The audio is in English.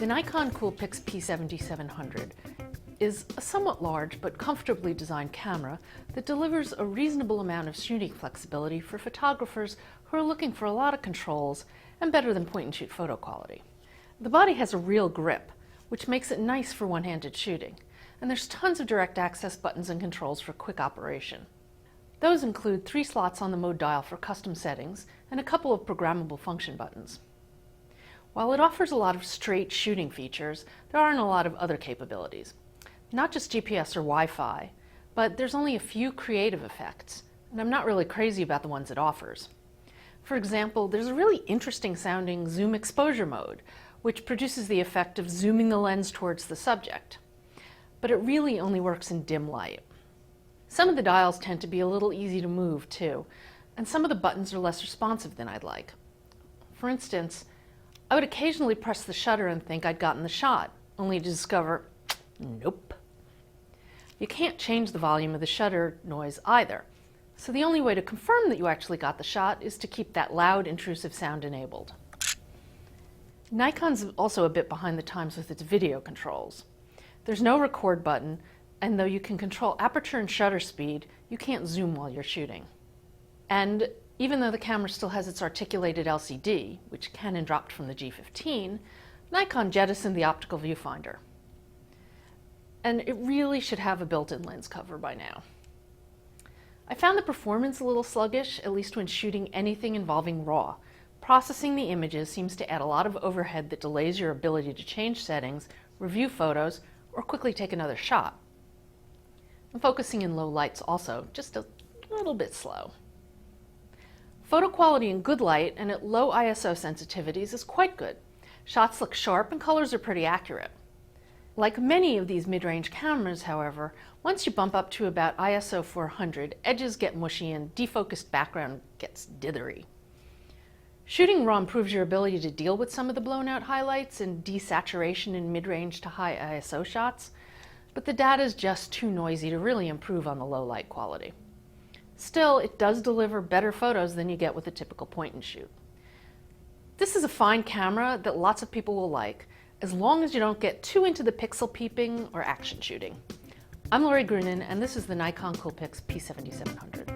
The Nikon Coolpix P7700 is a somewhat large but comfortably designed camera that delivers a reasonable amount of shooting flexibility for photographers who are looking for a lot of controls and better than point-and-shoot photo quality. The body has a real grip, which makes it nice for one-handed shooting, and there's tons of direct access buttons and controls for quick operation. Those include 3 slots on the mode dial for custom settings and a couple of programmable function buttons. While it offers a lot of straight shooting features, there aren't a lot of other capabilities. Not just GPS or Wi-Fi, but there's only a few creative effects, and I'm not really crazy about the ones it offers. For example, there's a really interesting sounding zoom exposure mode, which produces the effect of zooming the lens towards the subject. But it really only works in dim light. Some of the dials tend to be a little easy to move too, and some of the buttons are less responsive than I'd like. For instance, I would occasionally press the shutter and think I'd gotten the shot, only to discover, nope. You can't change the volume of the shutter noise either, so the only way to confirm that you actually got the shot is to keep that loud, intrusive sound enabled. Nikon's also a bit behind the times with its video controls. There's no record button, and though you can control aperture and shutter speed, you can't zoom while you're shooting. And even though the camera still has its articulated LCD, which Canon dropped from the G15, Nikon jettisoned the optical viewfinder. And it really should have a built-in lens cover by now. I found the performance a little sluggish, at least when shooting anything involving RAW. Processing the images seems to add a lot of overhead that delays your ability to change settings, review photos, or quickly take another shot. And focusing in low light's also just a little bit slow. Photo quality in good light and at low ISO sensitivities is quite good. Shots look sharp and colors are pretty accurate. Like many of these mid-range cameras, however, once you bump up to about ISO 400, edges get mushy and defocused background gets dithery. Shooting RAW improves your ability to deal with some of the blown out highlights and desaturation in mid-range to high ISO shots, but the data is just too noisy to really improve on the low light quality. Still, it does deliver better photos than you get with a typical point-and-shoot. This is a fine camera that lots of people will like, as long as you don't get too into the pixel peeping or action shooting. I'm Lori Grunin, and this is the Nikon Coolpix P7700.